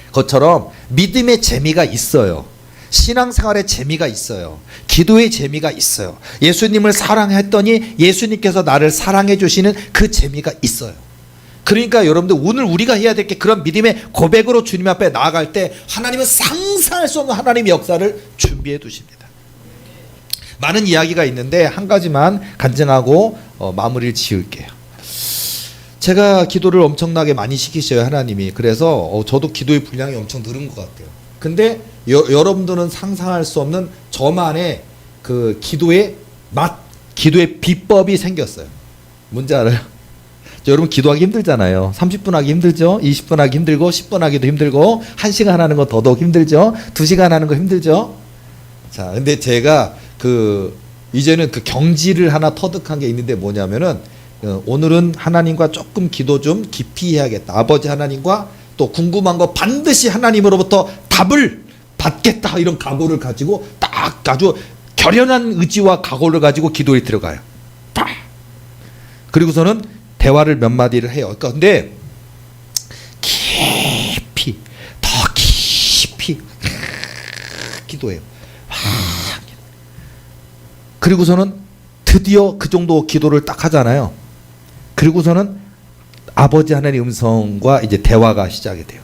그것처럼 믿음의 재미가 있어요. 신앙생활의 재미가 있어요. 기도의 재미가 있어요. 예수님을 사랑했더니 예수님께서 나를 사랑해 주시는 그 재미가 있어요. 그러니까 여러분들 오늘 우리가 해야 될 게 그런 믿음의 고백으로 주님 앞에 나아갈 때 하나님은 상상할 수 없는 하나님의 역사를 준비해 두십니다. 많은 이야기가 있는데 한 가지만 간증하고 마무리를 지을게요. 제가 기도를 엄청나게 많이 시키셔요, 하나님이. 그래서 저도 기도의 분량이 엄청 늘은 것 같아요. 근데 여러분들은 상상할 수 없는 저만의 그 기도의 맛, 기도의 비법이 생겼어요. 뭔지 알아요? 여러분 기도하기 힘들잖아요. 30분 하기 힘들죠. 20분 하기 힘들고 10분 하기도 힘들고 1시간 하는 거 더더욱 힘들죠. 2시간 하는 거 힘들죠. 자, 근데 제가 이제는 그 경지를 하나 터득한 게 있는데 뭐냐면은 오늘은 하나님과 조금 기도 좀 깊이 해야겠다. 아버지 하나님과 또 궁금한 거 반드시 하나님으로부터 답을 받겠다. 이런 각오를 가지고 딱 아주 결연한 의지와 각오를 가지고 기도에 들어가요. 딱. 그리고서는 대화를 몇 마디를 해요. 그러니까 근데 깊이 더 깊이 기도해요. 그리고서는 드디어 그 정도 기도를 딱 하잖아요. 그리고서는 아버지 하나님의 음성과 이제 대화가 시작이 돼요.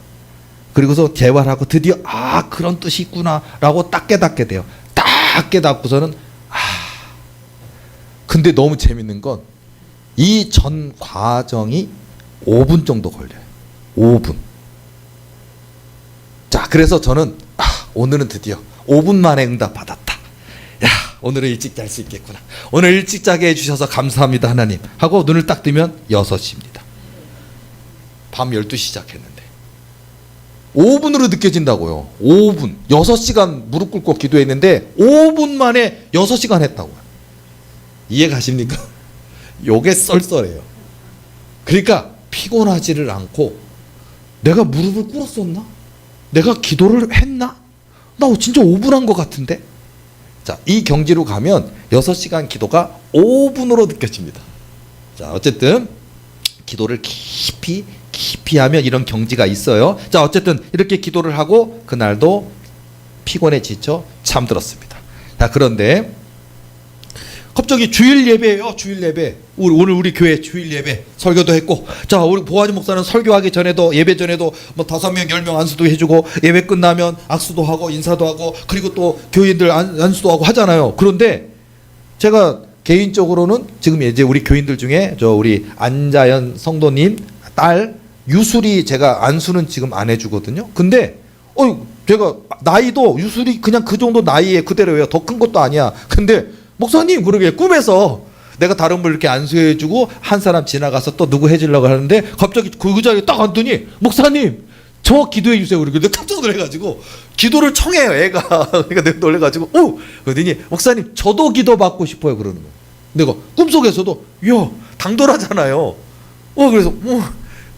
그리고서 대화를 하고 드디어 아 그런 뜻이 있구나라고 딱 깨닫게 돼요. 딱 깨닫고서는 근데 너무 재밌는 건 이 전 과정이 5분 정도 걸려요. 5분. 자, 그래서 저는 오늘은 드디어 5분 만에 응답 받았다. 야, 오늘은 일찍 잘 수 있겠구나. 오늘 일찍 자게 해주셔서 감사합니다 하나님 하고 눈을 딱 뜨면 6시입니다. 밤 12시 시작했는데 5분으로 느껴진다고요. 5분. 6시간 무릎 꿇고 기도했는데 5분 만에 6시간 했다고요. 이해 가십니까? 요게 썰썰해요. 그러니까 피곤하지를 않고 내가 무릎을 꿇었었나? 내가 기도를 했나? 나 진짜 5분 한 것 같은데? 자, 이 경지로 가면 6시간 기도가 5분으로 느껴집니다. 자, 어쨌든 기도를 깊이 하면 이런 경지가 있어요. 자, 어쨌든 이렇게 기도를 하고 그날도 피곤에 지쳐 잠들었습니다. 자, 그런데 갑자기 주일 예배예요. 주일 예배. 오늘 우리 교회 주일 예배 설교도 했고, 자, 우리 보아지 목사는 설교하기 전에도 예배 전에도 뭐 5명 10명 안수도 해주고 예배 끝나면 악수도 하고 인사도 하고 그리고 또 교인들 안수도 하고 하잖아요. 그런데 제가 개인적으로는 지금 이제 우리 교인들 중에 저 우리 안자연 성도님 딸 유술이 제가 안수는 지금 안 해주거든요. 근데 제가 나이도 유술이 그냥 그 정도 나이에 그대로예요. 더 큰 것도 아니야. 근데 목사님 그러게 꿈에서 내가 다른 분 이렇게 안수해주고 한 사람 지나가서 또 누구 해주려고 하는데 갑자기 그 자리에 딱 앉더니 목사님 저 기도해 주세요. 그러길래 깜짝 놀래가지고 기도를 청해요 애가. 그러니까 내가 놀래가지고 그러더니 목사님 저도 기도 받고 싶어요 그러는 거예요. 내가 꿈속에서도 야 당돌하잖아요. 그래서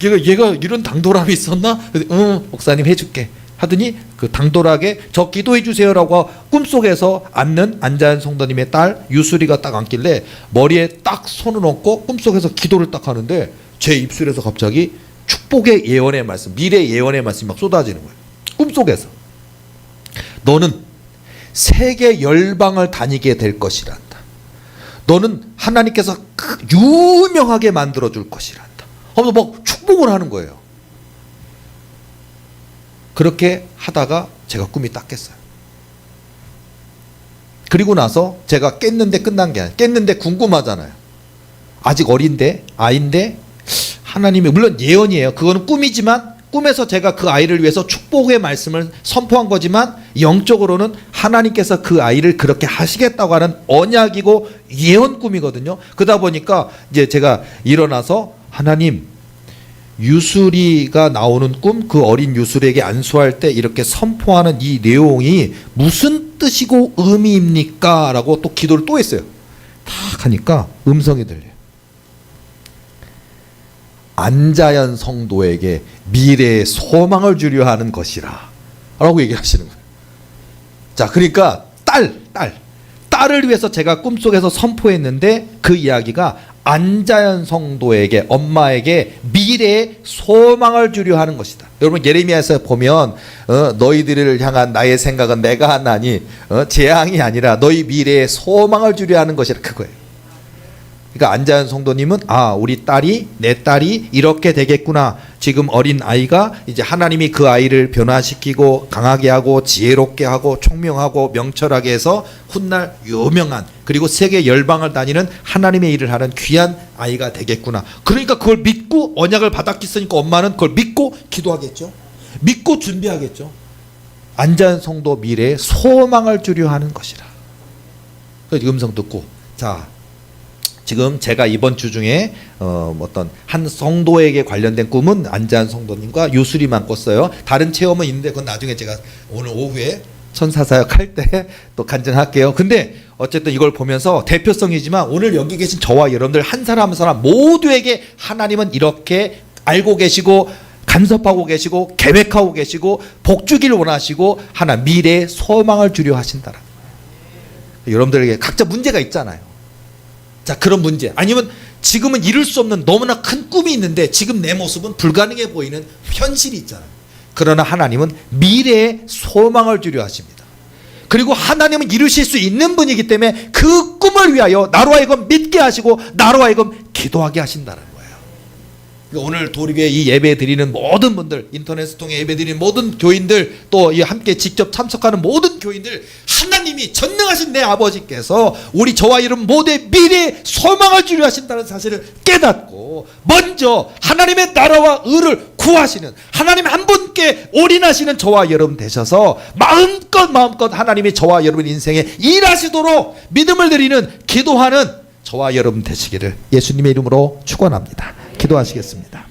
얘가 이런 당돌함이 있었나? 목사님 해줄게 하더니 그 당돌하게 저 기도해 주세요라고 꿈속에서 앉는 안자연 성도님의 딸 유수리가 딱 앉길래 머리에 딱 손을 얹고 꿈속에서 기도를 딱 하는데 제 입술에서 갑자기 축복의 예언의 말씀, 미래 예언의 말씀이 막 쏟아지는 거예요. 꿈속에서 너는 세계 열방을 다니게 될 것이란다. 너는 하나님께서 유명하게 만들어 줄 것이란다. 하면서 막 축복을 하는 거예요. 그렇게 하다가 제가 꿈이 딱 깼어요. 그리고 나서 제가 깼는데 끝난 게 아니에요. 깼는데 궁금하잖아요. 아직 어린데 아이인데 하나님이 물론 예언이에요. 그거는 꿈이지만 꿈에서 제가 그 아이를 위해서 축복의 말씀을 선포한 거지만 영적으로는 하나님께서 그 아이를 그렇게 하시겠다고 하는 언약이고 예언 꿈이거든요. 그러다 보니까 이제 제가 일어나서 하나님 유수리가 나오는 꿈, 그 어린 유수리에게 안수할 때 이렇게 선포하는 이 내용이 무슨 뜻이고 의미입니까? 라고 또 기도를 또 했어요. 딱 하니까 음성이 들려요. 안자연 성도에게 미래의 소망을 주려 하는 것이라 라고 얘기하시는 거예요. 자, 그러니까 딸을 위해서 제가 꿈속에서 선포했는데 그 이야기가 안자연 성도에게 엄마에게 미래의 소망을 주려 하는 것이다. 여러분 예레미야에서 보면 너희들을 향한 나의 생각은 내가 하나니 재앙이 아니라 너희 미래의 소망을 주려 하는 것이라 그거예요. 그러니까 안자연 성도님은 우리 딸이 내 딸이 이렇게 되겠구나. 지금 어린 아이가 이제 하나님이 그 아이를 변화시키고 강하게 하고 지혜롭게 하고 총명하고 명철하게 해서 훗날 유명한 그리고 세계 열방을 다니는 하나님의 일을 하는 귀한 아이가 되겠구나. 그러니까 그걸 믿고 언약을 받았겠으니까 엄마는 그걸 믿고 기도하겠죠. 믿고 준비하겠죠. 안자연 성도 미래에 소망을 주려 하는 것이라. 그래서 음성 듣고 자 지금 제가 이번 주 중에 어떤 한 성도에게 관련된 꿈은 안자연 성도님과 유수리만 꿨어요. 다른 체험은 있는데 그건 나중에 제가 오늘 오후에 천사사역 할 때 또 간증할게요. 근데 어쨌든 이걸 보면서 대표성이지만 오늘 여기 계신 저와 여러분들 한 사람 한 사람 모두에게 하나님은 이렇게 알고 계시고 간섭하고 계시고 계획하고 계시고 복주기를 원하시고 하나 미래의 소망을 주려 하신다라. 여러분들에게 각자 문제가 있잖아요. 자, 그런 문제 아니면 지금은 이룰 수 없는 너무나 큰 꿈이 있는데 지금 내 모습은 불가능해 보이는 현실이 있잖아요. 그러나 하나님은 미래의 소망을 주려 하십니다. 그리고 하나님은 이루실 수 있는 분이기 때문에 그 꿈을 위하여 나로 하여금 믿게 하시고 나로 하여금 기도하게 하신다는 거예요. 그러니까 오늘 도립에 이 예배 드리는 모든 분들, 인터넷을 통해 예배 드리는 모든 교인들, 또 이 함께 직접 참석하는 모든 교인들, 하나님이 전능하신 내 아버지께서 우리 저와 여러분 모두의 미래의 소망을 주려 하신다는 사실을 깨닫고 먼저 하나님의 나라와 의를 구하시는 하나님 한 분께 올인하시는 저와 여러분 되셔서 마음껏 하나님이 저와 여러분 인생에 일하시도록 믿음을 드리는 기도하는 저와 여러분 되시기를 예수님의 이름으로 축원합니다. 기도하시겠습니다.